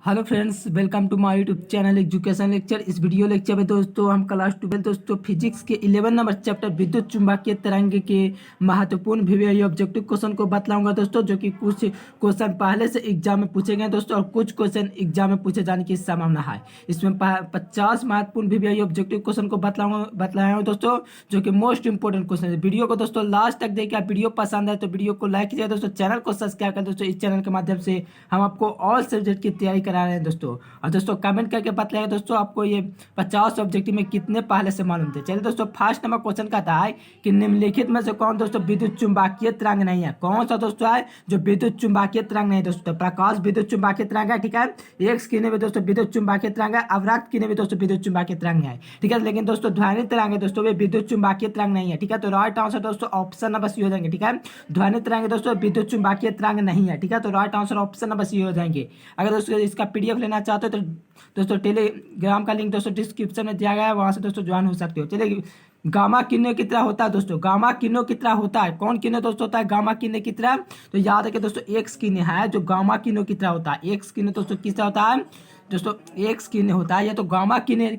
Hello friends, welcome to my YouTube channel education lecture. इस video lecture में दोस्तों हम क्लास 12 दोस्तों फिजिक्स के 11 नंबर चैप्टर विद्युत चुम्बकीय तरंग के महत्वपूर्ण विषय ऑब्जेक्टिव क्वेश्चन को बतलाऊंगा दोस्तों, जो कि कुछ क्वेश्चन पहले से एग्जाम में पूछे गए दोस्तों और कुछ क्वेश्चन एग्जाम में पूछे जाने की संभावना है। इसमें 50 महत्वपूर्ण विषय ऑब्जेक्टिव क्वेश्चन को बतलाया हूँ दोस्तों, जो कि मोस्ट इंपोर्टेंट क्वेश्चन है। वीडियो को दोस्तों लास्ट तक देखिए। वीडियो पसंद है तो वीडियो को लाइक कीजिए दोस्तों, चैनल को सब्सक्राइब करें दोस्तों। इस चैनल के माध्यम से हम आपको ऑल सब्जेक्ट की तैयारी करा रहे हैं दोस्तों। और दोस्तों कमेंट करके बताइए दोस्तों आपको ये 50 ऑब्जेक्टिव में कितने पहले से मालूम थे। चलिए दोस्तों, फर्स्ट नंबर क्वेश्चन कहता है कि निम्नलिखित में से कौन दोस्तों विद्युत चुम्बकीय तरंग नहीं है। कौन सा दोस्तों है जो विद्युत चुम्बकीय तरंग नहीं दोस्तों? प्रकाश विद्युत चुम्बकीय तरंग है, ठीक है। एक्स किरण में दोस्तों विद्युत चुम्बकीय तरंग है, अवरक्त किरण में दोस्तों विद्युत चुम्बकीय तरंग है, ठीक है। लेकिन दोस्तों ध्वनि तरंग है दोस्तों, वे विद्युत चुम्बकीय तरंग नहीं है, ठीक है। तो राइट आंसर दोस्तों ऑप्शन नंबर सी हो जाएंगे, ठीक है। ध्वनि तरंग दोस्तों विद्युत चुम्बकीय तरंग नहीं है, ठीक है। तो right answer option number C हो जाएंगे। अगर दोस्तों इसका पीडीएफ लेना चाहते हो तो दोस्तों टेलीग्राम का लिंक दोस्तों डिस्क्रिप्शन में दिया गया है, वहां से दोस्तों ज्वाइन हो सकते हो। चलिए, गामा किरणें की तरह होता है दोस्तों। गामा किरणों की तरह होता है। कौन किरणें दोस्तों होता है गामा किरणें की तरह? तो याद रखिए दोस्तों, एक्स किरणें है जो गामा किरणों की तरह होता है। एक्स किरणें दोस्तों किस तरह होता है दोस्तों? एक्स किरणें होता है। या तो गामा किरणें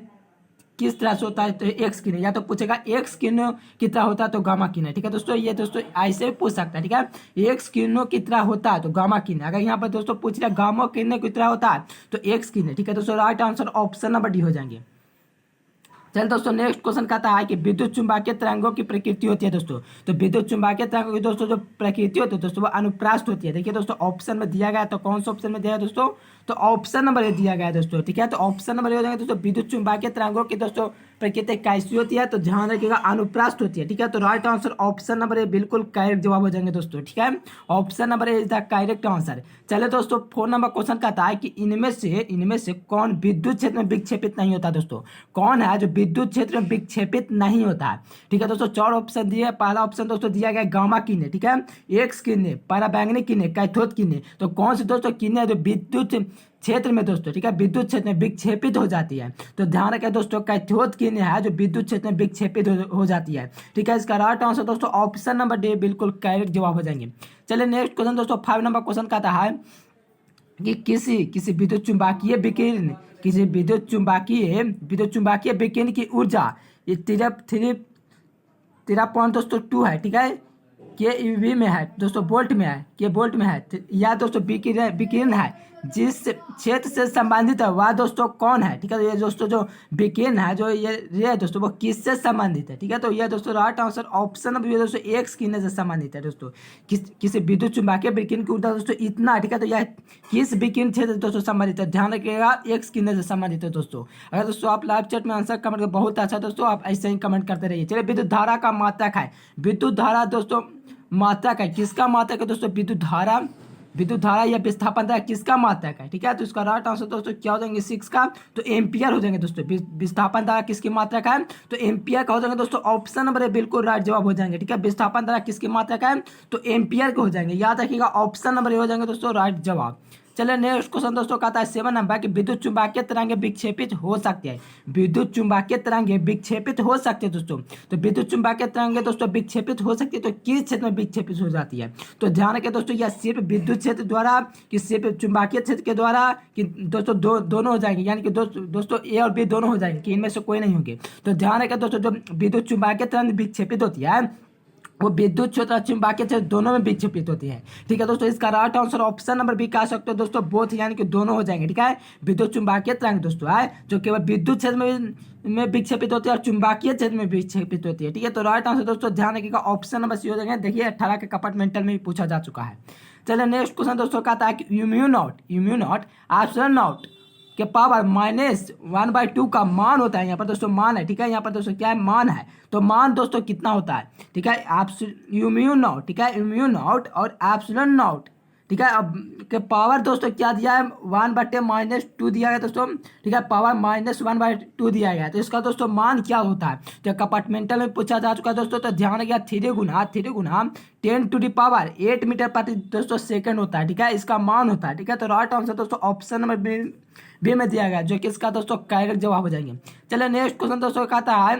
किस तरह से होता है तो एक्स किरण, या तो पूछेगा एक्स किरणों की तरह होता है तो गामा किरण, ठीक है दोस्तों। ये दोस्तों ऐसे भी पूछ सकता है, ठीक है। एक्स किरणों की तरह होता है तो गामा किरण। अगर यहाँ पर दोस्तों पूछ रहा गामा किरणों की तरह होता है तो एक्स किरण, ठीक है दोस्तों। Right answer option number D हो जाएंगे। चलिए दोस्तों, नेक्स्ट क्वेश्चन कहता है कि विद्युत चुम्बकीय तरंगों की प्रकृति होती है दोस्तों। तो विद्युत चुम्बकीय तरंगों की दोस्तों जो प्रकृति होती है दोस्तों वो अनुप्रास्त होती है। देखिए दोस्तों ऑप्शन में दिया गया है, तो कौन सा ऑप्शन में दिया है दोस्तों? तो ऑप्शन नंबर ए दिया गया है दोस्तों, ठीक है। तो ऑप्शन नंबर ए हो जाएगा दोस्तों, विद्युत चुम्बकीय तरंगों की दोस्तों प्रकृति कैसी होती है? तो ध्यान रखिएगा अनुप्रास्त होती है, ठीक है। तो right answer option number A बिल्कुल करेक्ट जवाब हो जाएंगे दोस्तों, ठीक है। Option number A is the correct answer. चलिए दोस्तों, 4 नंबर क्वेश्चन कहता है कि इनमें से कौन विद्युत क्षेत्र में विक्षेपित नहीं होता दोस्तों? कौन है जो विद्युत क्षेत्र में विक्षेपित नहीं होता है? ठीक है दोस्तों, 4 ऑप्शन दिए। पहला ऑप्शन दोस्तों दिया गया गामा किरणें, ठीक है। एक्स किरणें, पराबैंगनी किरणें, कैथोड किरणें। तो कौन सी दोस्तों किरणें जो विद्युत क्षेत्र में दोस्तों, ठीक है, विद्युत क्षेत्र में विक्षेपित हो जाती है? तो ध्यान रखें दोस्तों, कैथोड किरणें है जो विद्युत क्षेत्र में विक्षेपित हो जाती है, ठीक है। इसका राइट आंसर दोस्तों ऑप्शन नंबर डी बिल्कुल करेक्ट जवाब हो जाएंगे। चलिए नेक्स्ट क्वेश्चन दोस्तों, 5 नंबर क्वेश्चन कहता है कि किसी विद्युत चुम्बकीय विकिरण विद्युत चुम्बकीय विकिरण की ऊर्जा ये 13 दोस्तों 2 है, ठीक है। के वी में है दोस्तों, वोल्ट में है, के वोल्ट में है। या दोस्तों विकिरण है जिस क्षेत्र से संबंधित है वह दोस्तों कौन है? ठीक है। तो ये दोस्तों जो विकिरण है जो ये है दोस्तों वो किससे संबंधित है? ठीक है। तो ये दोस्तों राइट आंसर ऑप्शन नंबर दोस्तों एक्स किरण से संबंधित है दोस्तों। किसी विद्युत चुम्बकीय विकिरण की ऊर्जा दोस्तों इतना, ठीक है। तो यह किस विकिरण क्षेत्र से दोस्तों संबंधित है? ध्यान रखिएगा एक्स किरण से संबंधित है दोस्तों। अगर दोस्तों आप लाइव चैट में आंसर कमेंट कर बहुत अच्छा दोस्तों, आप ऐसे ही कमेंट करते रहिए। चलिए, विद्युत धारा का मात्रक है। विद्युत धारा दोस्तों मात्रक है किसका मात्रक है दोस्तों? विद्युत धारा या विस्थापन धारा किसका मात्रक है? ठीक है। तो इसका राइट आंसर दोस्तों क्या हो जाएंगे 6 का? तो एम्पियर हो जाएंगे दोस्तों। विस्थापन धारा किसकी मात्रक है? तो एम्पियर का हो जाएंगे दोस्तों। ऑप्शन नंबर बिल्कुल राइट जवाब हो जाएंगे, ठीक है। विस्थापन धारा किसकी मात्रक है? तो एम्पियर के हो जाएंगे। याद रखिएगा ऑप्शन नंबर हो जाएंगे दोस्तों राइट जवाब। चलिए नेक्स्ट क्वेश्चन दोस्तों कहता है 7 नंबर कि विद्युत चुम्बकीय तरंगे विक्षेपित हो सकती है। विद्युत चुम्बकीय तरंगे विक्षेपित हो सकते हैं दोस्तों। तो विद्युत चुम्बकीय तरंगे दोस्तों विक्षेपित हो सकती है, तो किस क्षेत्र में विक्षेपित हो जाती है? तो ध्यान रखें दोस्तों, यह सिर्फ विद्युत क्षेत्र द्वारा कि सिर्फ चुम्बकीय क्षेत्र के द्वारा कि दोस्तों दोनों हो जाएंगे, यानी कि दोस्तों ए और बी दोनों हो जाएंगे, कि इनमें से कोई नहीं होंगे। तो ध्यान रखें दोस्तों, जो विद्युत चुम्बकीय तरंग विक्षेपित होती है वो विद्युत क्षेत्र और चुम्बकीय क्षेत्र दोनों में विक्षेपित होती है, ठीक है दोस्तों। इसका right answer option number B कह सकते हो दोस्तों, बोथ, यानी कि दोनों हो जाएंगे, ठीक है। विद्युत चुम्बकीय तरंग दोस्तों है जो केवल विद्युत क्षेत्र में विक्षेपित होती है और चुम्बकीय क्षेत्र में विक्षेपित होती है, ठीक है। तो राइट आंसर दोस्तों ध्यान रखिएगा ऑप्शन नंबर सी हो जाएंगे। देखिए 18 के कंपार्टमेंटल में भी पूछा जा चुका है। चलिए नेक्स्ट क्वेश्चन दोस्तों कहता है कि म्यू नॉट एप्सिलॉन नॉट के पावर -1/2 का मान होता है। यहाँ पर दोस्तों मान है, ठीक है। यहाँ पर दोस्तों क्या है? मान है। तो मान दोस्तों कितना होता है? ठीक है, म्यू नॉट, ठीक है, म्यू नॉट और एप्सिलॉन नॉट, ठीक है। अब के पावर दोस्तों क्या दिया है? 1/-2 दिया गया दोस्तों, ठीक है। पावर -1/2 दिया गया है। तो इसका दोस्तों मान क्या होता है? तो कंपार्टमेंटल में पूछा जा चुका है दोस्तों। तो ध्यान रखिएगा 3 गुना 10⁻8 मीटर प्रति दोस्तों सेकंड होता है, ठीक है। इसका मान होता है, ठीक है। तो राइट आंसर दोस्तों ऑप्शन नंबर बी में दिया गया, जो कि इसका दोस्तों करेक्ट जवाब हो जाएंगे। चलिए नेक्स्ट क्वेश्चन दोस्तों कहता है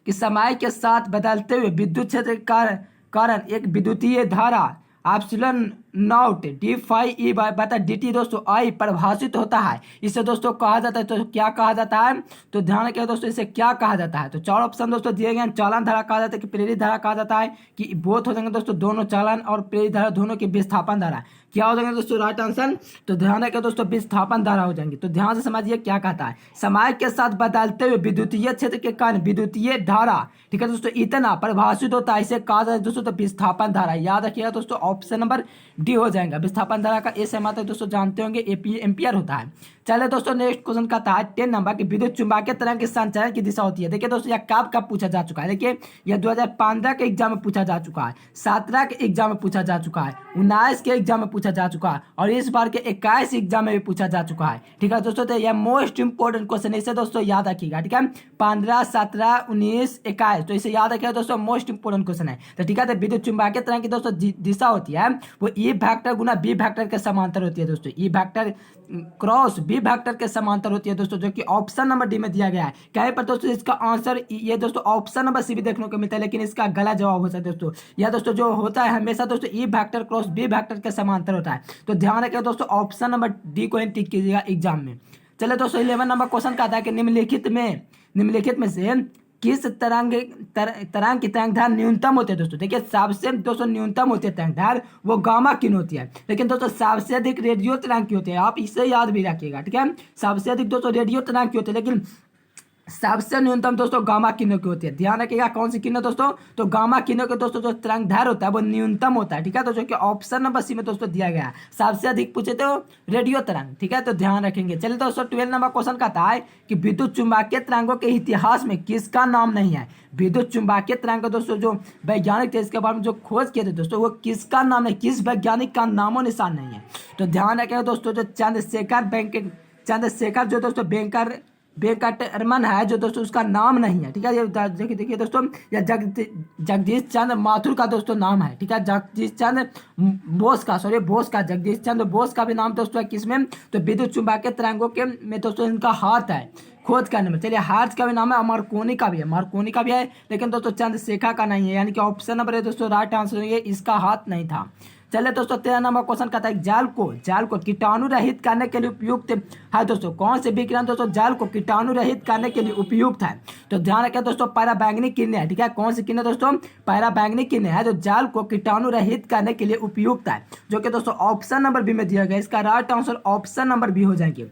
कि समय के साथ बदलते हुए विद्युत क्षेत्र के कारण एक विद्युतीय धारा epsilon naught d phi E बटा डी टी दोस्तों आई परिभाषित होता है, इसे दोस्तों कहा जाता है, तो क्या कहा जाता है, तो ध्यान रखिए दोस्तों इसे क्या कहा जाता है। तो चार ऑप्शन दोस्तों दिए गए हैं, चालन धारा कहा जाता है, कि प्रेरित धारा कहा जाता है, कि बोथ हो जाएंगे दोस्तों, दोनों चालन और प्रेरित धारा दोनों की विस्थापन धारा। क्या हो जाएंगे दोस्तों राइट आंसर, तो ध्यान रखिए दोस्तों विस्थापन धारा हो जाएंगे। तो ध्यान से समझिए क्या कहता है, समय के साथ बदलते हुए विद्युतीय क्षेत्र के कारण विद्युतीय धारा, ठीक है दोस्तों, इतना परिभाषित होता है, इसे कहा जाता है दोस्तों तो विस्थापन धारा। याद रखिएगा दोस्तों ऑप्शन नंबर डी हो जाएगा। विस्थापन धारा का एस एम दोस्तों जानते होंगे एपी एम्पियर होता है। चलिए दोस्तों नेक्स्ट क्वेश्चन का था 10 नंबर की विद्युत चुंबकीय तरंग के संचालन की दिशा होती है। देखिए दोस्तों यह कब कब पूछा जा चुका है, देखिए यह 2015 के एग्जाम में पूछा जा चुका है, 17 के एग्जाम में पूछा जा चुका है, 19 के एग्जाम में पूछा जा चुका है, और इस बार के 21 एग्जाम में भी पूछा जा चुका है। ठीक है दोस्तों, तो यह मोस्ट इंपोर्टेंट क्वेश्चन है, इसे दोस्तों याद रखिएगा। ठीक है 15, 17, 19, 21, तो इसे याद रखिएगा दोस्तों, मोस्ट इंपोर्टेंट क्वेश्चन है। तो ठीक है, तो विद्युत चुंबकीय तरंग की दोस्तों दिशा होती है वो ई वेक्टर गुना बी वेक्टर के समांतर होती है दोस्तों, E vector cross B vector के समांतर होती है दोस्तों, जो कि ऑप्शन नंबर डी में दिया गया है। कहीं पर दोस्तों इसका आंसर ये दोस्तों ऑप्शन नंबर सी भी देखने को मिलता है, लेकिन इसका गलत जवाब होता है दोस्तों। यह दोस्तों जो होता है हमेशा दोस्तों E vector cross B vector के समांतर होता है। तो ध्यान रखिए दोस्तों ऑप्शन नंबर डी को टिक कीजिएगा एग्जाम में। चलिए दोस्तों 11 नंबर क्वेश्चन का आता है कि निम्नलिखित में से किस तरंग की तरंगधार न्यूनतम होती है दोस्तों। देखिए सबसे दोस्तों न्यूनतम होती है तरंगधार वो गामा किन होती है, लेकिन दोस्तों सबसे अधिक रेडियो तरंग की होती है। आप इसे याद भी रखिएगा। ठीक है, सबसे अधिक दोस्तों रेडियो तरंग की होती है, लेकिन सबसे न्यूनतम दोस्तों गामा किरणों की होती है। ध्यान रखिएगा कौन सी किरणें दोस्तों, तो गामा किरणों के दोस्तों जो तरंगधार होता है वो न्यूनतम होता है। ठीक है, तो जो कि ऑप्शन नंबर सी में दोस्तों दिया गया है। सबसे अधिक पूछे तो रेडियो तरंग। ठीक है, तो ध्यान रखेंगे। चलिए दोस्तों 12 नंबर क्वेश्चन कहता है कि विद्युत चुंबकीय तरंगों के इतिहास में किसका नाम नहीं है। विद्युत चुंबकीय तरंग दोस्तों जो वैज्ञानिक थे इसके बारे में जो खोज किए थे दोस्तों, वो किसका नाम है, किस वैज्ञानिक का नामो निशान नहीं है। तो ध्यान रखेंगे दोस्तों जो चंद्रशेखर जो दोस्तों वेंकटरमन है जो दोस्तों उसका नाम नहीं है। ठीक है, ये देखिए दोस्तों यह जगदीश चंद्र माथुर का दोस्तों नाम है। ठीक है, जगदीश चंद्र बोस का जगदीश चंद्र बोस का भी नाम दोस्तों है किसमें, तो विद्युत चुंबकीय तरंगों के में दोस्तों इनका हाथ है खोज करने में। चलिए हार्ट का भी नाम है, मार्कोनी का भी है, लेकिन दोस्तों चंद्रशेखर का नहीं है, यानी कि ऑप्शन नंबर है दोस्तों राइट आंसर है, इसका हाथ नहीं था। चलिए दोस्तों 13 नंबर क्वेश्चन कहता है जाल को कीटाणु रहित करने के लिए उपयुक्त है दोस्तों। कौन से विकिरण दोस्तों जाल को कीटाणु रहित करने के लिए उपयुक्त है। तो ध्यान रखें दोस्तों पराबैंगनी किरणें है। ठीक है, कौन सी किरणें दोस्तों, पराबैंगनी किरणें है जो जाल को कीटाणु रहित करने के लिए उपयुक्त है, जो कि दोस्तों ऑप्शन नंबर बी में दिया गया। इसका right answer option number B हो जाएंगे।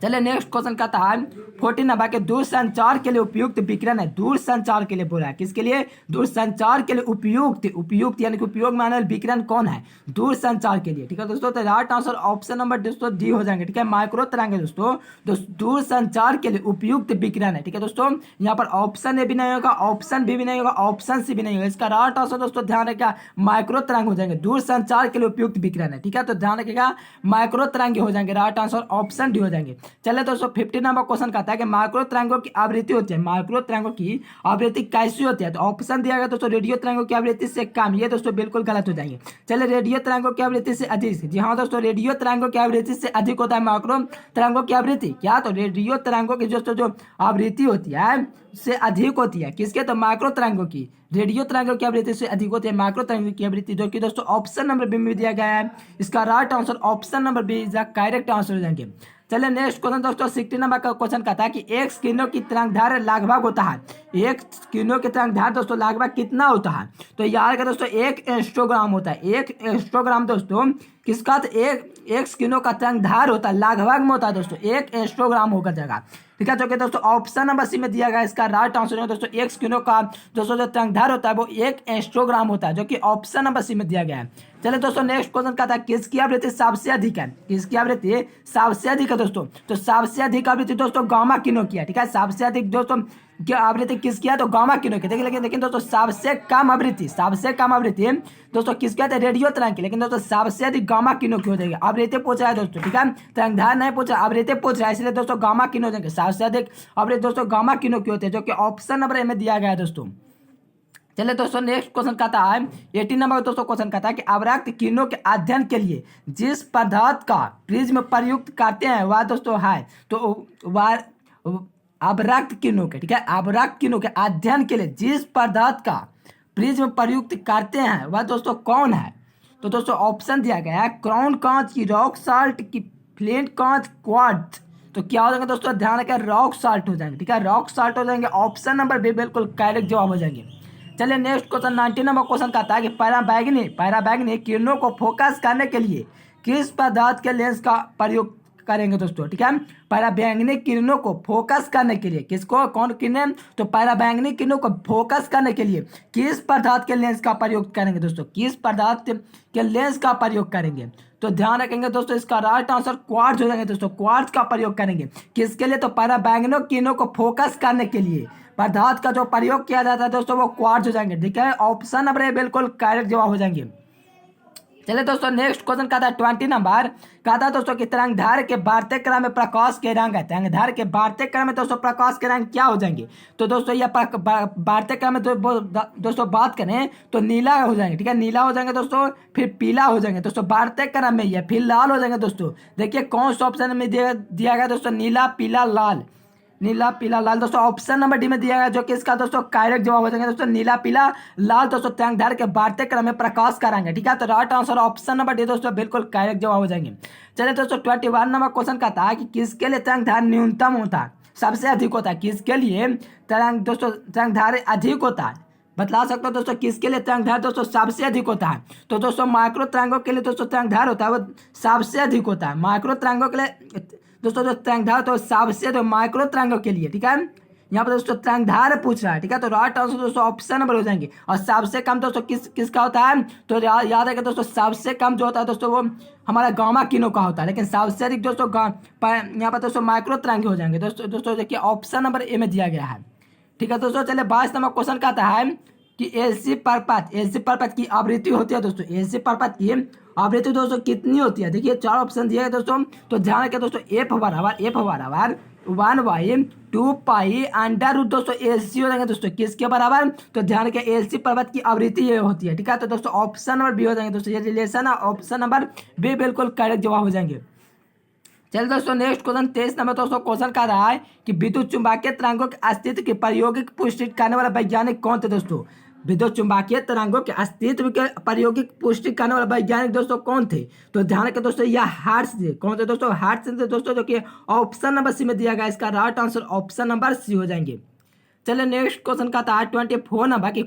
चलिए नेक्स्ट क्वेश्चन कहता है 14 नंबर के दूर संचार के लिए उपयुक्त विकिरण है। दूर संचार के लिए बोला है, किसके लिए, दूर संचार के लिए उपयुक्त यानी कि उपयोग में आने वाला विकिरण कौन है, दूर संचार के लिए। ठीक है दोस्तों, तो राइट आंसर ऑप्शन नंबर दोस्तों डी हो जाएंगे। ठीक है, माइक्रो तरंग है दोस्तों, दूर संचार के लिए उपयुक्त विकिरण है। ठीक है दोस्तों, यहाँ पर ऑप्शन ए भी नहीं होगा, ऑप्शन बी भी नहीं होगा, ऑप्शन सी भी नहीं होगा। इसका राइट आंसर दोस्तों ध्यान रखिएगा माइक्रो तरंग हो जाएंगे, दूर संचार के लिए उपयुक्त विकिरण है। ठीक है, तो ध्यान रखिएगा माइक्रो तरंग हो जाएंगे, राइट आंसर ऑप्शन डी हो जाएंगे। चलिए दोस्तों 15 नंबर क्वेश्चन कहता है कि माइक्रो तरंगों की आवृत्ति होती है, माइक्रो तरंगों की आवृत्ति कैसी होती है। तो ऑप्शन दिया गया दोस्तों रेडियो तरंगों की आवृत्ति से कम, ये दोस्तों बिल्कुल गलत हो जाएंगे। चलिए रेडियो तरंगों की आवृत्ति से अधिक, जी हाँ दोस्तों रेडियो तरंगों की आवृत्ति से अधिक होता है माइक्रो तरंगों की आवृत्ति। क्या, तो रेडियो तरंगों की दोस्तों जो आवृत्ति होती है से अधिक होती है किसके, तो माइक्रो तरंगों की, रेडियो तरंगों की आवृत्ति से अधिक होती है माइक्रो तरंगों की आवृत्ति, जो कि दोस्तों ऑप्शन नंबर बी में दिया गया है। इसका right answer option number B is the correct answer हो जाएंगे। चलिए नेक्स्ट क्वेश्चन दोस्तों 16 नंबर का क्वेश्चन कहता है कि एक किरणों की तरंगधार लगभग होता है, एक किरणों की तरंगधार दोस्तों लगभग कितना होता है। तो याद करें दोस्तों 1 एंस्ट्रोग्राम होता है, 1 एंस्ट्रोग्राम दोस्तों किसका, तो एक किरणों का तरंगधार होता है, लगभग में होता है दोस्तों 1 एंस्ट्रोग्राम होकर जाएगा। ठीक है, जो कि दोस्तों ऑप्शन नंबर सी में दिया गया। इसका राइट आंसर है दोस्तों 1 किरणों का दोस्तों जो तरंगधार होता है वो 1 एंस्ट्रोग्राम होता है, जो कि ऑप्शन नंबर सी में दिया गया है। चलिए दोस्तों नेक्स्ट क्वेश्चन कहता है किसकी आवृत्ति सबसे अधिक है, किसकी आवृत्ति सबसे अधिक है दोस्तों। तो सबसे अधिक आवृत्ति दोस्तों गामा किरणों की है। ठीक है, सबसे अधिक दोस्तों क्या आवृत्ति किसकी है, तो गामा किरणों की। देखिए लेकिन दोस्तों सबसे कम आवृत्ति दोस्तों किसकी है, रेडियो तरंग की, लेकिन दोस्तों सबसे अधिक गामा किरणों की हो जाएगी। आवृत्ति पूछ रहा है दोस्तों, ठीक है, तरंगधार नहीं पूछ रहा, आवृत्ति पूछ रहा है, इसलिए दोस्तों गामा किरणों देंगे। सबसे अधिक आवृत्ति दोस्तों गामा किरणों की होती है, जो कि ऑप्शन नंबर ए में दिया गया है दोस्तों। चलिए दोस्तों नेक्स्ट क्वेश्चन कहता है 18 नंबर दोस्तों क्वेश्चन कहता है कि अवरक्त किरणों के अध्ययन के लिए जिस पदार्थ का प्रिज्म प्रयुक्त करते हैं वह दोस्तों है, तो वह अवरक्त किरणों के, ठीक है, अवरक्त किरणों के अध्ययन के लिए जिस पदार्थ का प्रिज्म प्रयुक्त करते हैं वह दोस्तों कौन है। तो दोस्तों ऑप्शन दिया गया है क्राउन कांच की, रॉक साल्ट की, फ्लिंट कांच, क्वार्ट्ज। तो क्या हो जाएंगे दोस्तों, ध्यान रखें रॉक साल्ट हो जाएंगे। ठीक है, रॉक साल्ट हो जाएंगे। ऑप्शन नंबर बी बिल्कुल करेक्ट जवाब हो जाएंगे। चलिए नेक्स्ट क्वेश्चन 19 नंबर क्वेश्चन का आता है कि पैराबैंगनी किरणों को फोकस करने के लिए किस पदार्थ के लेंस का प्रयोग करेंगे दोस्तों। ठीक है, पैराबैंगनी किरणों को फोकस करने के लिए किसको, कौन किरणें, तो पैराबैंगनी किरणों को फोकस करने के लिए किस पदार्थ के लेंस का प्रयोग करेंगे दोस्तों, किस पदार्थ के लेंस का प्रयोग करेंगे। तो ध्यान रखेंगे दोस्तों, इसका राइट आंसर क्वार्ट्ज हो जाएंगे दोस्तों। क्वार्ट्ज का प्रयोग करेंगे किसके लिए, तो पैराबैंगनी किरणों को फोकस करने के लिए पदार्थ का जो प्रयोग किया जाता है दोस्तों वो क्वार्ट्ज हो जाएंगे। ठीक है, ऑप्शन नंबर ए बिल्कुल करेक्ट जवाब हो जाएंगे। चलिए दोस्तों नेक्स्ट क्वेश्चन का था 20 नंबर का था दोस्तों कि तरंगधार के बढ़ते क्रम में प्रकाश के रंग है। तरंगधार के बढ़ते क्रम में दोस्तों प्रकाश के रंग क्या हो जाएंगे। तो दोस्तों ये बढ़ते क्रम में दोस्तों बात करें तो नीला हो जाएंगे। ठीक है, नीला हो जाएंगे दोस्तों, फिर पीला हो जाएंगे दोस्तों बढ़ते क्रम में, ये फिर लाल हो जाएंगे दोस्तों। देखिए कौन सा ऑप्शन में दिया गया दोस्तों, नीला पीला लाल, नीला पीला लाल। दोस्तों ऑप्शन नंबर डी में दिया गया जो कि इसका दोस्तों करेक्ट जवाब हो जाएंगे दोस्तों, नीला पीला लाल दोस्तों तरंगधार के बढ़ते क्रम में प्रकाश कराएंगे। ठीक है, तो right answer option number D दोस्तों बिल्कुल करेक्ट जवाब हो जाएंगे। चलिए दोस्तों 21 नंबर क्वेश्चन का था कि किसके लिए तरंगधार न्यूनतम होता है, सबसे अधिक होता है, किसके लिए तरंगधार अधिक होता है, बतला सकते हो दोस्तों किसके लिए तरंगधार दोस्तों सबसे अधिक होता है। तो दोस्तों माइक्रो तरंगों के लिए दोस्तों तरंगधार होता है वो सबसे अधिक होता है। माइक्रो तरंगों के लिए दोस्तों जो तरंगधार तो सबसे तो माइक्रो तरंगों के लिए। ठीक है, यहाँ पर दोस्तों तरंगधार पूछ रहा है। ठीक है, तो राइट आंसर दोस्तों ऑप्शन नंबर हो जाएंगे। और सबसे कम दोस्तों किसका होता है, तो याद रखें दोस्तों सबसे कम जो होता है दोस्तों वो हमारा गामा किरणों का होता है, लेकिन सबसे अधिक दोस्तों यहाँ पर दोस्तों माइक्रो तरंगे हो जाएंगे। दोस्तों देखिए ऑप्शन नंबर ए में दिया गया है। ठीक है दोस्तों, चलिए 22 नंबर क्वेश्चन का आता है कि एलसी पर्पथ की आवृत्ति होती है दोस्तों, एलसी पर्पथ की आवृत्ति दोस्तों कितनी होती है। देखिए 4 ऑप्शन दिए गए दोस्तों, तो ध्यान रखिए दोस्तों एफ बराबर 1/2 पाई अंडर रूट दोस्तों एलसी हो जाएंगे दोस्तों किसके बराबर, तो ध्यान रखिए एलसी पर्वत की आवृत्ति ये होती है। ठीक है, तो दोस्तों ऑप्शन नंबर बी हो जाएंगे दोस्तों, ये रिलेशन है ऑप्शन नंबर बी बिल्कुल करेक्ट जवाब हो जाएंगे। चलिए दोस्तों नेक्स्ट क्वेश्चन 23 नंबर दोस्तों क्वेश्चन का रहा है कि विद्युत चुंबकीय तरंगों के अस्तित्व की प्रायोगिक पुष्टि करने वाला वैज्ञानिक कौन थे दोस्तों। विद्युत चुंबकीय तरंगों के अस्तित्व के प्रायोगिक पुष्टि करने वाला वैज्ञानिक दोस्तों कौन थे, तो ध्यान रखें दोस्तों यह हार्ट्स थे। कौन थे दोस्तों, हार्ट्स थे दोस्तों, जो कि ऑप्शन नंबर सी में दिया गया, इसका right answer option number C हो जाएंगे। चलिए नेक्स्ट क्वेश्चन का था 24 नंबर कि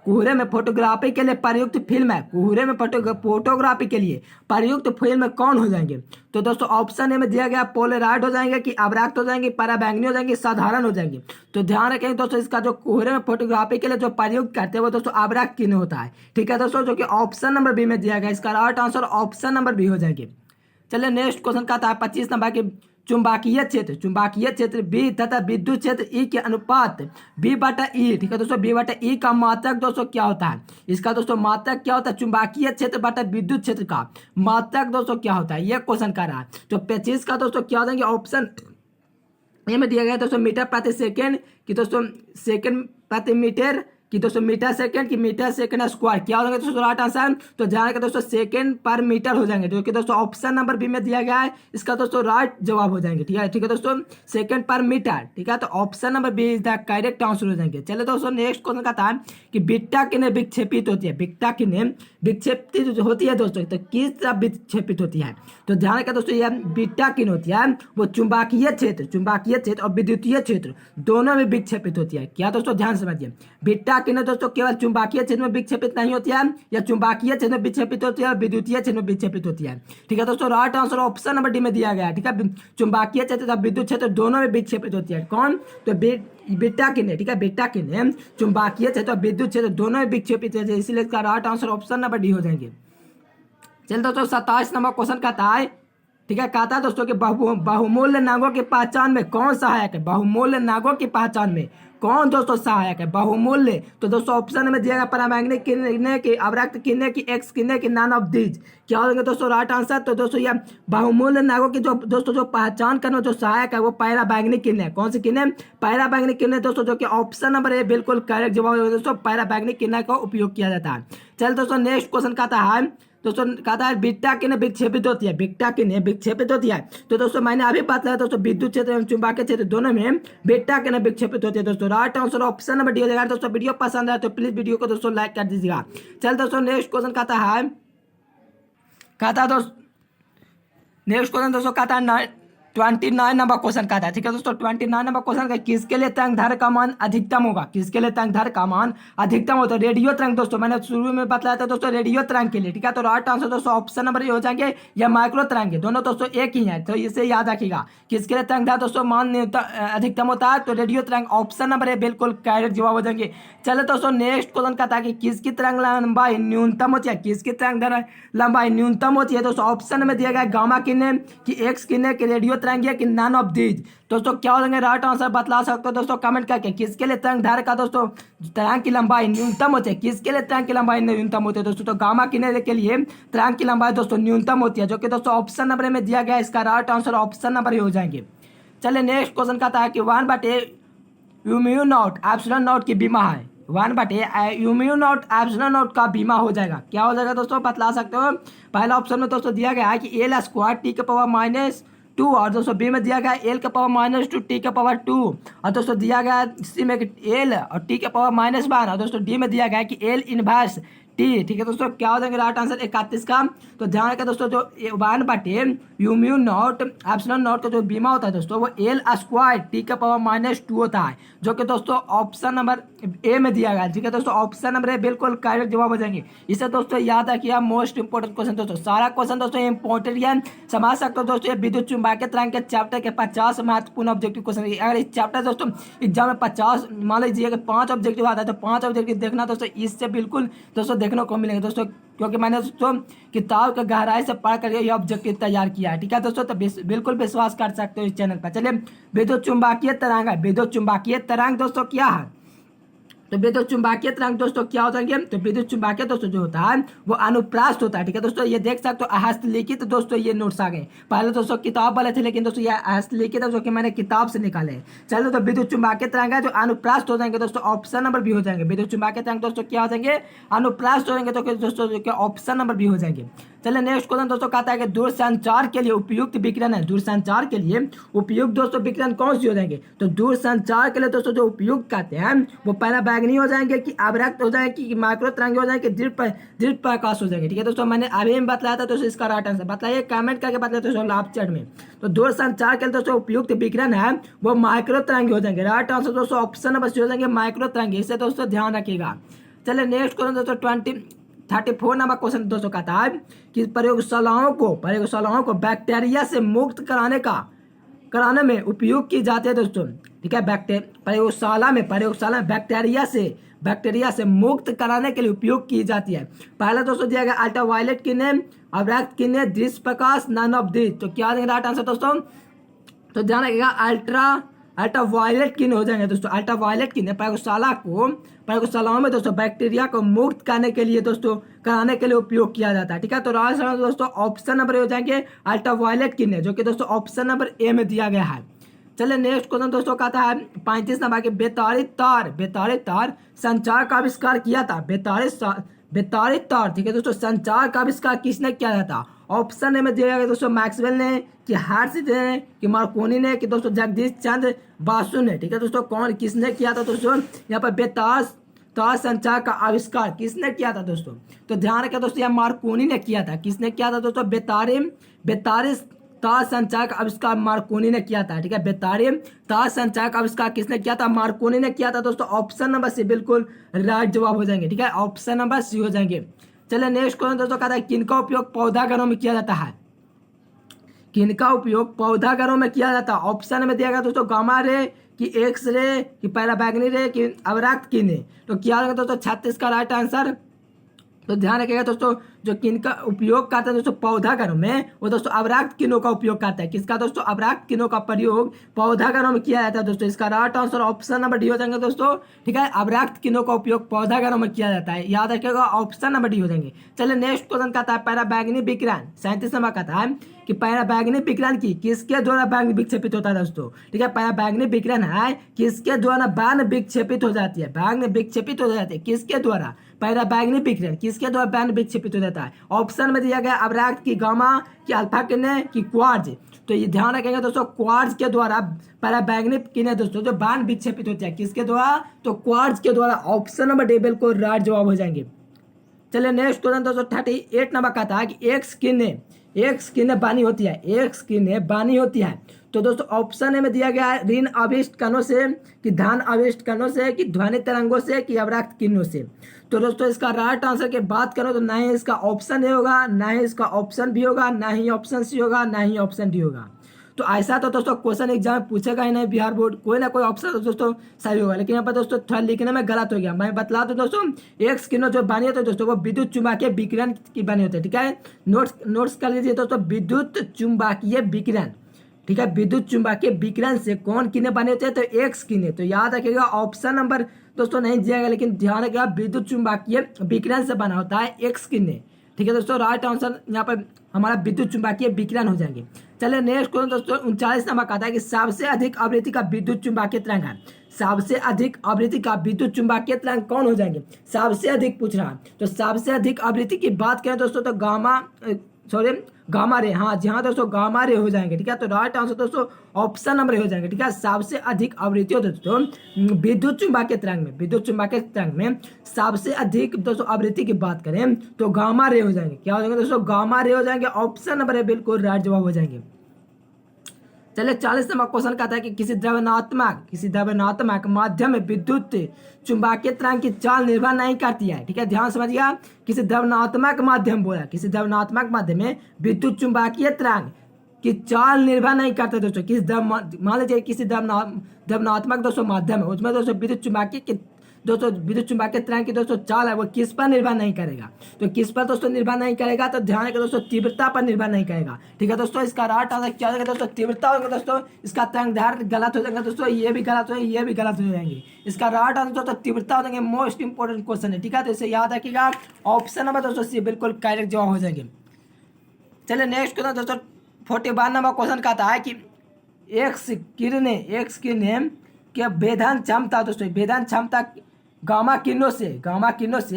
कोहरे में फोटोग्राफी के लिए प्रयुक्त फिल्म है, कोहरे में फोटोग्राफी के लिए प्रयुक्त फिल्म कौन हो जाएंगे। तो दोस्तों ऑप्शन ए में दिया गया पोलराइड हो जाएंगे कि अवराक्त हो जाएंगे, पराबैंगनी हो जाएंगे, साधारण हो जाएंगे। तो ध्यान रखें दोस्तों इसका जो कोहरे में फोटोग्राफी के लिए जो प्रयुक्त करते हैं वो दोस्तों अवराक्त किन्ह होता है। ठीक है दोस्तों, जो कि ऑप्शन नंबर बी में दिया गया, इसका right answer option number B हो जाएंगे। चलिए नेक्स्ट क्वेश्चन का था 25 नंबर के चुंबकीय क्षेत्र बी तथा विद्युत क्षेत्र ई के अनुपात B/E। ठीक है दोस्तों, B/E का मात्रक दोस्तों क्या होता है, इसका दोस्तों मात्रक क्या होता है, चुंबकीय क्षेत्र बटा विद्युत क्षेत्र का मात्रक दोस्तों क्या होता है, यह क्वेश्चन कर रहा है। तो 25 का दोस्तों क्या हो जाएंगे, ऑप्शन ए में दिया गया दोस्तों मीटर प्रति सेकेंड की दोस्तों सेकेंड प्रति मीटर कि दोस्तों मीटर सेकेंड स्क्वायर क्या हो जाएगा दोस्तों राइट आंसर। तो ध्यान रखें दोस्तों सेकेंड पर मीटर हो जाएंगे, जो कि दोस्तों ऑप्शन नंबर बी में दिया गया है, इसका दोस्तों राइट जवाब हो जाएंगे। ठीक है दोस्तों सेकेंड पर मीटर। ठीक है, तो option number B is the correct answer हो जाएंगे। चलिए दोस्तों नेक्स्ट क्वेश्चन का था कि बिट्टा किन्हें विक्षेपित होती है, बिट्टा किन्हें विक्षेपित होती है दोस्तों, तो किस तरह विक्षेपित होती है। तो ध्यान रखें दोस्तों यह बिट्टा किन होती है, वो चुंबकीय क्षेत्र और विद्युतीय क्षेत्र दोनों में विक्षेपित होती है। क्या दोस्तों ध्यान समझिए, बिट्टा किन्हें दोस्तों केवल चुंबकीय क्षेत्र में विक्षेपित नहीं होती है, या चुंबकीय क्षेत्र में विक्षेपित होती है और विद्युतीय क्षेत्र में विक्षेपित होती है। ठीक है दोस्तों, right answer option number D में दिया गया है। ठीक है, चुंबकीय क्षेत्र और विद्युत क्षेत्र दोनों में विक्षेपित होती है। कौन, तो बिट्टा किन्हें। ठीक है, बिट्टा किन्हें चुंबकीय क्षेत्र और विद्युत क्षेत्र दोनों में विक्षेपित होती है, इसलिए इसका right answer option number D हो जाएंगे। चलिए दोस्तों 27 नंबर क्वेश्चन कहता है, ठीक है, कहता है दोस्तों कि बहुमूल्य नागों की पहचान में कौन सहायक है, बहुमूल्य नागों की पहचान में कौन दोस्तों सहायक है, बहुमूल्य। तो दोस्तों ऑप्शन में दिया गया पराबैंगनिक किरणें की, अवरक्त किरणें की, एक्स किरणें की, नन ऑफ दीज क्या होंगे दोस्तों राइट आंसर। तो दोस्तों यह बहुमूल्य नागों की जो दोस्तों जो पहचान करना जो सहायक है वो पैराबैंगनिक किरणें, कौन सी किरणें, पैराबैंगनिक किरणें दोस्तों, जो कि ऑप्शन नंबर ए बिल्कुल करेक्ट जवाब है दोस्तों, पैराबैंगनिक किरणें का उपयोग किया जाता है। चल दोस्तों नेक्स्ट क्वेश्चन कहता है दोस्तों, कहता है बिट्टा किन्हें विक्षेपित होती है, बिट्टा किन्हें विक्षेपित होती है। तो दोस्तों मैंने अभी बात किया दोस्तों विद्युत क्षेत्र एवं चुंबकीय क्षेत्र दोनों में बिट्टा किन्हें विक्षेपित होती है दोस्तों, right answer option number D हो जाएगा। दोस्तों वीडियो पसंद आए तो प्लीज वीडियो को दोस्तों लाइक कर दीजिएगा। चल दोस्तों नेक्स्ट क्वेश्चन कहता है कहता दोस्त नेक्स्ट क्वेश्चन दोस्तों कहता है 29 नंबर क्वेश्चन कहता है, ठीक है दोस्तों। 29 नंबर क्वेश्चन का किसके लिए तरंग दैर्घ्य का मान अधिकतम होगा, किसके लिए तरंग दैर्घ्य का मान अधिकतम होता है? रेडियो तरंग दोस्तों, मैंने शुरू में बताया था दोस्तों रेडियो तरंग के लिए, ठीक है। तो राइट आंसर दोस्तों ऑप्शन नंबर ये हो जाएंगे, या माइक्रो तरंग, दोनों दोस्तों एक ही है, तो इसे याद रखिएगा। किसके लिए तरंग दैर्घ्य दोस्तों मान अधिकतम होता है? तो रेडियो तरंग, ऑप्शन नंबर है बिल्कुल करेक्ट जवाब हो जाएंगे। चलो दोस्तों नेक्स्ट क्वेश्चन कहता है कि किसकी तरंग लंबाई न्यूनतम होती है, किसकी तरंग लंबाई न्यूनतम होती है दोस्तों? ऑप्शन में दिया गया गामा किरण की, एक्स किरण की, रेडियो तरंग की नॉन ऑफ दीज। दोस्तों क्या हो जाएंगे? राइट आंसर बतला सकते हो दोस्तों कमेंट करके। किसके लिए तरंग दैर्घ्य का दोस्तों तरंग की लंबाई न्यूनतम होती है, किसके लिए तरंग की लंबाई न्यूनतम होती है दोस्तों? तो गामा किरण के लिए तरंग की लंबाई दोस्तों न्यूनतम होती है, जो कि दोस्तों ऑप्शन नंबर में दिया गया। इसका राइट आंसर ऑप्शन नंबर हो जाएंगे। चलिए नेक्स्ट क्वेश्चन कहता है कि 1/μ0 एप्सिलॉन नॉट की बीमा है, 1/μ0 एप्सिलॉन नॉट का बीमा हो जाएगा। क्या हो जाएगा दोस्तों बतला सकते हो? पहला ऑप्शन में दोस्तों दिया गया है कि एल स्क्वायर टी के पावर -2, और दोस्तों बी में दिया गया एल के पावर -2 टी के पावर 2, और दोस्तों दिया गया सी में एल और टी के पावर -1, और दोस्तों डी में दिया गया कि एल इनवर्स टी, ठीक है दोस्तों। क्या हो जाएंगे राइट आंसर 31 का? तो ध्यान रखें दोस्तों, जो 1/μ0 एप्सिलॉन नॉट का जो बीमा होता है दोस्तों वो एल स्क्वायर टी के पावर -2 होता है, जो कि दोस्तों ऑप्शन नंबर ए में दिया गया है, ठीक है दोस्तों। ऑप्शन नंबर ए बिल्कुल करेक्ट जवाब हो जाएंगे। इसे दोस्तों याद रखिए, मोस्ट इंपोर्टेंट क्वेश्चन दोस्तों, सारा क्वेश्चन दोस्तों इंपॉर्टेंट है, समझ सकते हो दोस्तों। ये विद्युत चुंबकीय तरंग के चैप्टर के 50 महत्वपूर्ण ऑब्जेक्टिव क्वेश्चन। अगर इस चैप्टर दोस्तों एग्जाम में 50 मान लीजिए कि 5 ऑब्जेक्टिव आता है, तो 5 ऑब्जेक्टिव देखना दोस्तों, इससे बिल्कुल दोस्तों देखने को मिलेंगे दोस्तों, क्योंकि मैंने दोस्तों किताब का गहराई से पढ़ कर ये ऑब्जेक्टिव तैयार किया है, ठीक है दोस्तों। तो बिल्कुल विश्वास कर सकते हो इस चैनल पर। चलिए विद्युत चुंबकीय तरंग है, विद्युत चुंबकीय तरंग दोस्तों क्या है? तो विद्युत चुंबकीय तरंग दोस्तों क्या होता है? तो विद्युत चुंबकीय दोस्तों जो होता है वो अनुप्रास्त होता है, ठीक है दोस्तों। ये देख सकते हो हस्तलिखित दोस्तों, ये नोट्स आ गए। पहले दोस्तों किताब वाले थे, लेकिन दोस्तों ये हस्तलिखित है जो कि मैंने किताब से निकाले। चलो तो विद्युत चुंबकीय तरंग है जो अनुप्रास्त हो जाएंगे दोस्तों, ऑप्शन नंबर भी हो जाएंगे। विद्युत चुंबकीय तरंग दोस्तों क्या हो जाएंगे? अनुप्रास्त हो जाएंगे, तो दोस्तों ऑप्शन नंबर भी हो जाएंगे। चलिए नेक्स्ट क्वेश्चन दोस्तों कहता है कि दूरसंचार के लिए उपयुक्त विकिरण है, दूरसंचार के लिए उपयुक्त दोस्तों विकिरण कौन सी हो जाएंगे? तो दूरसंचार के लिए दोस्तों जो उपयुक्त कहते हैं वो पहला बैगनी हो जाएंगे, कि अवरक्त हो जाएंगे, कि माइक्रो तरंगी हो जाएंगे, दीर्घ प्रकाश हो जाएंगे, ठीक है दोस्तों। मैंने अभी में बताया था दोस्तों, इसका राइट आंसर बताइए कमेंट करके बताइए दोस्तों लाभ चैट में। तो दूरसंचार के लिए दोस्तों उपयुक्त विकिरण है वो माइक्रो तरंगी हो जाएंगे। राइट आंसर दोस्तों ऑप्शन नंबर हो जाएंगे माइक्रो तरंगी, इसे दोस्तों ध्यान रखिएगा। चलिए नेक्स्ट क्वेश्चन दोस्तों 34 नंबर क्वेश्चन दोस्तों कहता है कि प्रयोगशालाओं को बैक्टीरिया से मुक्त कराने में उपयोग की जाती है दोस्तों, ठीक है। प्रयोगशाला में बैक्टीरिया से मुक्त कराने के लिए उपयोग की जाती है। पहला दोस्तों दिया गया अल्ट्रावायलेट किरणें, अवरक्त किरणें, दृश्य प्रकाश, नन ऑफ दिस। तो क्या देंगे राइट आंसर दोस्तों? तो ध्यान रखिएगा अल्ट्रावायलेट किरण हो जाएंगे दोस्तों। अल्ट्रावायलेट किरण प्रयोगशालाओं में दोस्तों बैक्टीरिया को मुक्त करने के लिए दोस्तों कराने के लिए उपयोग किया जाता है, ठीक है। तो राइट आंसर दोस्तों ऑप्शन नंबर हो जाएंगे अल्ट्रावायलेट किरण, जो कि दोस्तों ऑप्शन नंबर ए में दिया गया है। चलिए नेक्स्ट क्वेश्चन दोस्तों कहता है 35 नंबर के बेतारित तार संचार का आविष्कार किया था। बेतारित तार, ठीक है दोस्तों, संचार का आविष्कार किसने किया था? ऑप्शन में दिया गया दोस्तों मैक्सवेल ने, कि हार्ट्ज ने, कि मार्कोनी ने, कि दोस्तों जगदीश चंद्र बासु ने, ठीक है दोस्तों। कौन किसने किया था दोस्तों? यहाँ पर तार संचार का आविष्कार किसने किया था दोस्तों? तो ध्यान रखें दोस्तों, यहाँ मार्कोनी ने किया था। किसने किया था दोस्तों? बेतारिस तार संचार का आविष्कार मार्कोनी ने किया था, ठीक है। बेतारियम तार संचार का आविष्कार किसने किया था? मार्कोनी ने किया था दोस्तों। ऑप्शन नंबर सी बिल्कुल राइट जवाब हो जाएंगे, ठीक है। ऑप्शन नंबर सी हो जाएंगे। चलिए नेक्स्ट क्वेश्चन दोस्तों कहता है किनका उपयोग पौधाघरों में किया जाता है? किनका उपयोग पौधाघरों में किया जाता है? ऑप्शन में दिया गया दोस्तों गामा रे, कि एक्स रे, कि पैराबैंगनी रे, कि अवरक्त किरणें। तो क्या होगा दोस्तों 36 का राइट आंसर। तो ध्यान रखिएगा दोस्तों, जो किनका उपयोग करता है दोस्तों पौधाघरों में, वो दोस्तों अवरक्त किरणों का उपयोग करता है। किसका दोस्तों? अवरक्त किरणों का प्रयोग पौधाघरों में किया जाता है दोस्तों। इसका right answer option number D हो जाएंगे दोस्तों, ठीक है। अवरक्त किरणों का उपयोग पौधाघरों में किया जाता है, याद रखिएगा ऑप्शन नंबर डी हो जाएंगे। चलिए नेक्स्ट क्वेश्चन कहता है पैराबैंगनी विकिरण, 37 नंबर कहता है कि पैराबैंगनी विकिरण की किसके द्वारा बैंगनी विक्षेपित होता है दोस्तों, ठीक है। पैराबैंगनी विकिरण है किसके द्वारा बैंगनी विक्षेपित हो जाती है? बैंगनी विक्षेपित हो जाती है किसके द्वारा? पैराबैंगनी विकिरण किसके द्वारा बैंगनी विक्षेपित हो जाता है? ऑप्शन में दिया गया अवरक्त, की गामा, की अल्फा किरणें, की क्वार्ट्ज। तो ये ध्यान रखेंगे दोस्तों, क्वार्ट्ज के द्वारा पैराबैंगनी किरणें दोस्तों जो बैंड विक्षेपित होती है किसके द्वारा? तो क्वार्ट्ज के द्वारा। ऑप्शन नंबर डी बिल्कुल राइट जवाब हो जाएंगे। चलिए नेक्स्ट क्वेश्चन दोस्तों 38 नंबर का था कि एक स्किन बानी होती है, एक स्किन बानी होती है। तो दोस्तों ऑप्शन ए में दिया गया है ऋण अभिष्ट कणों से कि धन अभिष्ट कणों से कि ध्वनि तरंगों से कि अवरक्त किरणों से। तो दोस्तों इसका राइट आंसर की बात करो तो ना ही इसका ऑप्शन ए होगा, ना ही इसका ऑप्शन बी होगा, ना ही ऑप्शन सी होगा, ना ही ऑप्शन डी होगा। तो ऐसा तो दोस्तों क्वेश्चन एग्जाम में पूछेगा ही नहीं बिहार बोर्ड, कोई ना कोई ऑप्शन तो दोस्तों सही होगा। लेकिन यहाँ पर दोस्तों थोड़ा लिखने में गलत हो गया। मैं बतला दूं दोस्तों, एक स्किन जो बनी होती है दोस्तों वो विद्युत चुम्बकीय विकिरण की बनी होती है। ठीक है, नोट्स कर लीजिए दोस्तों, विद्युत चुम्बकीय विकिरण। ठीक है, विद्युत चुम्बकीय विकिरण से कौन किरणें बने होते हैं? तो एक स्किन। तो याद रखिएगा ऑप्शन नंबर दोस्तों नहीं दिया गया, लेकिन ध्यान रखिएगा विद्युत चुम्बकीय विकिरण से बना होता है एक स्किन। ठीक है दोस्तों, राइट आंसर यहाँ पर हमारा विद्युत चुम्बकीय विकिरण हो जाएंगे। चलिए नेक्स्ट क्वेश्चन दोस्तों 39 नंबर का आता है कि सबसे अधिक आवृत्ति का विद्युत चुम्बकीय तरंग है। सबसे अधिक आवृत्ति का विद्युत चुम्बकीय तरंग कौन हो जाएंगे? सबसे अधिक पूछ रहा है। तो सबसे अधिक आवृत्ति की बात करें दोस्तों तो गामा रे, हाँ जी हाँ दोस्तों, गामा रे हो जाएंगे। ठीक है, तो राइट आंसर दोस्तों ऑप्शन नंबर हो जाएंगे। ठीक है, सबसे अधिक आवृत्ति होती है दोस्तों विद्युत चुम्बकीय तरंग में, विद्युत चुम्बकीय तरंग में सबसे अधिक दोस्तों आवृत्ति की बात करें तो गामा रे हो जाएंगे। क्या हो जाएंगे दोस्तों? गामा रे हो जाएंगे। ऑप्शन नंबर है बिल्कुल राइट जवाब हो जाएंगे। चलिए 40 नंबर क्वेश्चन कहता है कि किसी द्रव्यनात्मक माध्यम में विद्युत चुम्बकीय तरंग की चाल निर्भर नहीं करती है। ठीक है, ध्यान समझिएगा, किसी द्रव्यनात्मक माध्यम बोला, किसी द्रव्यनात्मक माध्यम में विद्युत चुम्बकीय तरंग की चाल निर्भर नहीं करते दोस्तों। मान लीजिए किसी द्रव्यनात्मक दोस्तों माध्यम है, उसमें दोस्तों विद्युत चुम्बकीय दोस्तों विद्युत चुम्बकीय तरंग की दोस्तों चाल है वो किस पर निर्भर नहीं करेगा? तो किस पर दोस्तों निर्भर नहीं करेगा? तो ध्यान रखिए दोस्तों तीव्रता पर निर्भर नहीं करेगा। ठीक है दोस्तों, इसका राइट आंसर क्या होगा दोस्तों? तीव्रता होगा दोस्तों। इसका तरंग दैर्घ्य गलत हो जाएगा दोस्तों, ये भी गलत हो जाएंगे, ये भी गलत हो जाएंगे। इसका राइट आंसर दोस्तों तीव्रता हो जाएंगे। मोस्ट इंपोर्टेंट क्वेश्चन है। ठीक है, तो इसे याद रखिएगा, ऑप्शन नंबर दोस्तों सी बिल्कुल करेक्ट जवाब हो जाएंगे। चलिए नेक्स्ट क्वेश्चन दोस्तों 41 नंबर क्वेश्चन कहता है कि एक किरण के भेदन क्षमता दोस्तों, भेदन क्षमता गामा किरणों से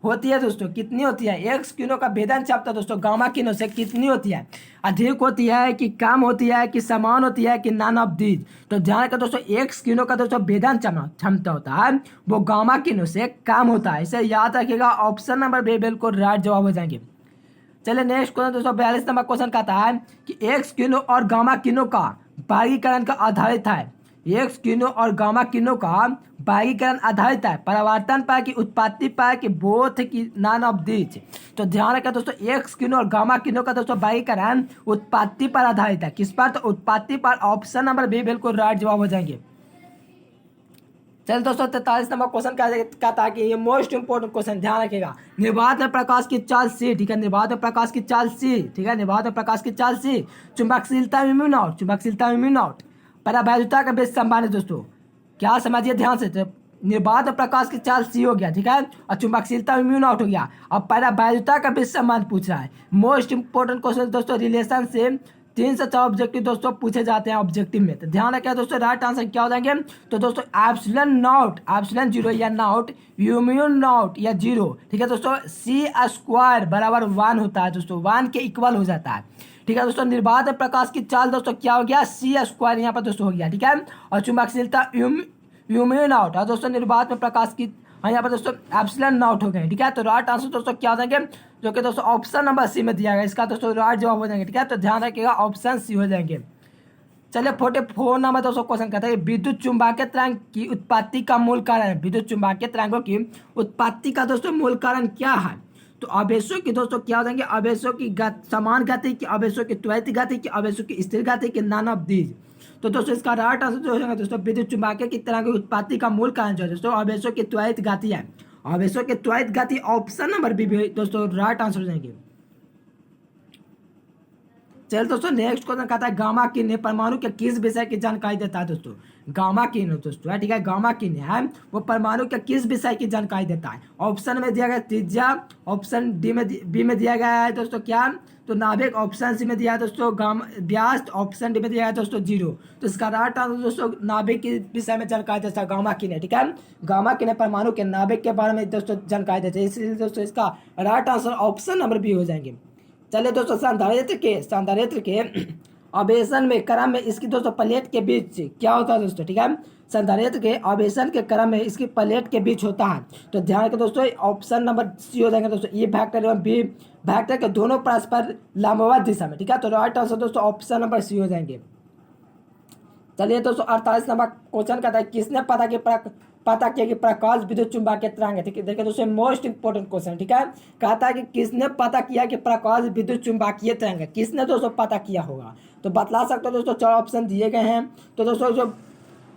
होती है दोस्तों, कितनी होती है? एक किरणों का भेदन क्षमता दोस्तों गामा किरणों से कितनी होती है? अधिक होती है कि कम होती है कि समान होती है कि नॉन ऑफ दीज? तो ध्यान रखिए दोस्तों, एक किरणों का दोस्तों भेदन क्षमता होता है वो गामा किरणों से कम होता है। इसे याद रखिएगा, ऑप्शन नंबर बी बिल्कुल राइट जवाब हो जाएंगे। चलिए नेक्स्ट क्वेश्चन दोस्तों 42 नंबर क्वेश्चन कहता है कि एक किरणों और गामा किरणों का वर्गीकरण का आधारित है। एक किरणों और गामा किरणों का वर्गीकरण आधारित है परावर्तन पर कि उत्पत्ति पर कि बोथ की नॉन ऑफ दीज? तो ध्यान रखें दोस्तों, एक किरणों और गामा किरणों का दोस्तों वर्गीकरण उत्पत्ति पर आधारित है। किस पर? तो उत्पत्ति पर। ऑप्शन नंबर बी बिल्कुल राइट जवाब हो जाएंगे। चलिए दोस्तों 43 नंबर क्वेश्चन क्या था कि ये मोस्ट इंपोर्टेंट क्वेश्चन, ध्यान रखिएगा। निर्वात में प्रकाश की चाल सी। ठीक है, निर्वात में प्रकाश की चाल सी। ठीक है, निर्वात में प्रकाश की चाल सी। चुंबकशीलता में म्यू नॉट परावैद्युता का बीच संबंध दोस्तों, क्या समझिए ध्यान से। तो निर्वात में प्रकाश की चाल सी हो गया। ठीक है, और चुंबकशीलता में म्यू नॉट हो गया। अब परावैद्युता का बीच संबंध पूछ रहा है। मोस्ट इंपोर्टेंट क्वेश्चन दोस्तों, रिलेशन से 3 से 4 ऑब्जेक्टिव दोस्तों पूछे जाते हैं ऑब्जेक्टिव में। तो ध्यान रखें दोस्तों, राइट आंसर क्या हो जाएंगे? तो दोस्तों एप्सिलॉन 0 या नॉट, म्यू नॉट या 0। ठीक है दोस्तों, सी स्क्वायर बराबर 1 होता है दोस्तों, 1 के इक्वल हो जाता है। ठीक है दोस्तों, निर्वात में प्रकाश की चाल दोस्तों क्या हो गया? सी स्क्वायर यहाँ पर दोस्तों हो गया। ठीक है, और चुंबकशीलता म्यू नॉट, और दोस्तों निर्वात में प्रकाश की यहाँ पर दोस्तों एप्सिलॉन नॉट हो गए। ठीक है, तो राइट आंसर दोस्तों क्या हो जाएंगे? जो कि दोस्तों ऑप्शन नंबर सी में दिया गया, इसका दोस्तों राइट जवाब हो जाएंगे। ठीक है, तो ध्यान रखिएगा, ऑप्शन सी हो जाएंगे। चलिए 44 नंबर दोस्तों क्वेश्चन कहता है विद्युत चुम्बकीय तरंग की उत्पत्ति का मूल कारण, विद्युत चुम्बकीय तरंगों की उत्पत्ति का दोस्तों मूल कारण क्या है? तो आवेशों की दोस्तों क्या हो जाएंगे? आवेशों की समान गति की, आवेशों की त्वरित गति की, आवेशों की स्थिर गति की, नॉन ऑफ दीज? तो दोस्तों इसका राइट आंसर जो है दोस्तों विद्युत चुम्बकीय की तरंग की उत्पत्ति का मूल कारण जो है दोस्तों आवेशों की त्वरित गति है। आवेशों की त्वरित गति ऑप्शन नंबर बी दोस्तों राइट आंसर हो जाएंगे। चलिए दोस्तों नेक्स्ट क्वेश्चन कहता है गामा किरण परमाणु के किस विषय की जानकारी देता है दोस्तों? गामा किरण दोस्तों है, ठीक है, गामा किरण है वो परमाणु के किस विषय की जानकारी देता है? ऑप्शन में दिया गया त्रिज्या, ऑप्शन बी में दिया गया है दोस्तों क्या? तो नाभिक, ऑप्शन सी में दिया है दोस्तों गामा व्यास, ऑप्शन डी में दिया है दोस्तों 0। तो इसका राइट आंसर दोस्तों नाभिक के विषय में जानकारी देता है गामा किरण। ठीक है, गामा किरण परमाणु के नाभिक के बारे में दोस्तों जानकारी देते हैं, इसलिए दोस्तों इसका right answer option number B हो जाएंगे। चलिए दोस्तों संधारित्र के आवेशन में क्रम में इसकी दोस्तों प्लेट के बीच क्या होता है दोस्तों? ठीक है, संधारित्र के आवेशन के क्रम में इसकी प्लेट के बीच होता है। तो ध्यान रखें दोस्तों, ऑप्शन नंबर सी हो जाएंगे दोस्तों, ए वेक्टर एवं बी वेक्टर के दोनों परस्पर लंबवत दिशा में। ठीक है, तो राइट आंसर दोस्तों ऑप्शन नंबर सी हो जाएंगे। चलिए दोस्तों 48 नंबर क्वेश्चन कहता है किसने पता किया कि प्रकाश विद्युत चुम्बकीय तरंग है। ठीक है, देखिए दोस्तों मोस्ट इंपोर्टेंट क्वेश्चन। ठीक है, कहता है कि किसने पता किया कि प्रकाश विद्युत चुम्बकीय तरंग है। किसने दोस्तों पता किया होगा, तो बतला सकते हो दोस्तों, 4 ऑप्शन दिए गए हैं। तो दोस्तों जो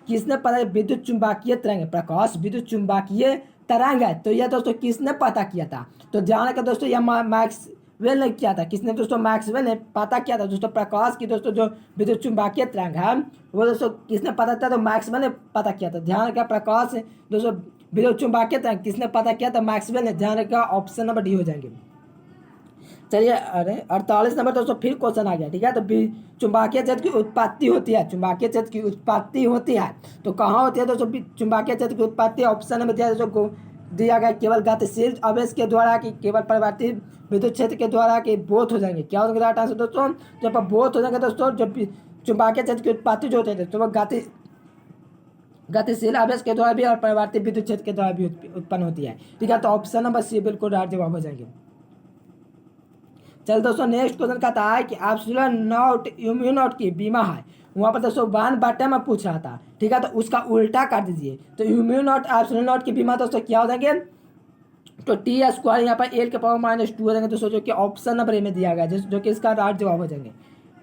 किसने पता विद्युत चुम्बकीय तरंग है, प्रकाश विद्युत चुम्बकीय तरंग है, तो यह दोस्तों किसने पता किया था। तो ध्यान रखें दोस्तों, यह मैक्सवेल ने किया था। किसने दोस्तों, मैक्सवेल ने पता किया था दोस्तों प्रकाश की दोस्तों जो विद्युत चुम्बकीय तरंग है वो दोस्तों किसने पता किया, तो मैक्सवेल ने पता किया था। ध्यान रखा, प्रकाश दोस्तों विद्युत चुम्बकीय तरंग किसने पता किया था, मैक्सवेल ने। ध्यान रखा, ऑप्शन नंबर डी हो जाएंगे। चलिए अरे 48 नंबर दोस्तों फिर क्वेश्चन आ गया। ठीक है, तो चुम्बकीय क्षेत्र की उत्पत्ति होती है, चुम्बकीय क्षेत्र की उत्पत्ति होती है तो कहाँ होती है दोस्तों चुम्बकीय क्षेत्र की उत्पत्ति। ऑप्शन नंबर दिया गया केवल गतिशील आवेश के द्वारा कि केवल परिवर्तित विद्युत क्षेत्र के द्वारा कि बोथ हो जाएंगे। क्या हो जाएगा राइट आंसर दोस्तों, जब बोथ हो जाएंगे दोस्तों, जब चुम्बकीय क्षेत्र की उत्पत्ति जो होती है तो वह गतिशील आवेश के द्वारा भी और परिवर्तित विद्युत क्षेत्र के द्वारा भी उत्पन्न होती है। ठीक है, तो ऑप्शन नंबर सी बिल्कुल राइट जवाब हो जाएंगे। चल दोस्तों नेक्स्ट क्वेश्चन कहता है कि एप्सिलॉन नॉट म्यू नॉट की बीमा है, वहाँ पर दोस्तों 1/2 में पूछ रहा था। ठीक है, तो उसका उल्टा कर दीजिए। तो म्यू नॉट एप्सिलॉन नॉट की बीमा दोस्तों क्या हो जाएंगे, तो टी स्क्वायर यहाँ पर एल के पावर -2 हो जाएंगे दोस्तों, जो कि ऑप्शन नंबर ए में दिया गया है, जो कि इसका राइट जवाब हो जाएंगे।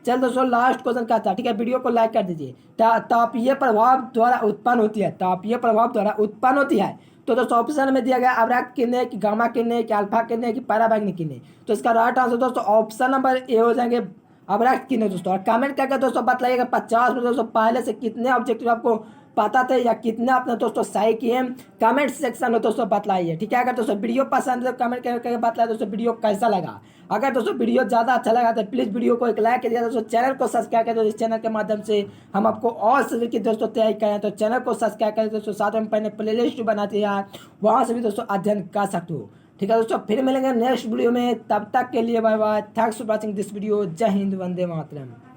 चल दोस्तों लास्ट क्वेश्चन क्या था। ठीक है, वीडियो को लाइक कर दीजिए। तापीय प्रभाव द्वारा उत्पन्न होती है, तापीय प्रभाव द्वारा उत्पन्न होती है। तो दोस्तों ऑप्शन में दिया गया अवराक्त किरणें कि गामा किरणें कि अल्फा किरणें कि पराबैंगनी किरणें। तो इसका राइट आंसर दोस्तों ऑप्शन नंबर ए हो जाएंगे, अवराक्त किरणें दोस्तों। और कमेंट करके दोस्तों बताइएगा 50 में दोस्तों पहले से कितने ऑब्जेक्टिव आपको पता थे या कितने आपने दोस्तों सही किए कमेंट सेक्शन में दोस्तों बतलाइए। ठीक है, अगर दोस्तों वीडियो पसंद है तो कमेंट करके बताइए दोस्तों वीडियो कैसा लगा। अगर दोस्तों वीडियो ज़्यादा अच्छा लगा तो प्लीज़ वीडियो को एक लाइक कीजिए दोस्तों, चैनल को सब्सक्राइब करें। इस चैनल के माध्यम से हम आपको और सभी की दोस्तों तैयारी करें, तो चैनल को सब्सक्राइब करें दोस्तों। साथ में पहले प्ले लिस्ट बनाते हैं, वहाँ से भी दोस्तों अध्ययन कर सकते हो। ठीक है दोस्तों, फिर मिलेंगे नेक्स्ट वीडियो में, तब तक के लिए bye bye. Thanks for watching this video. जय हिंद, वंदे मातरम।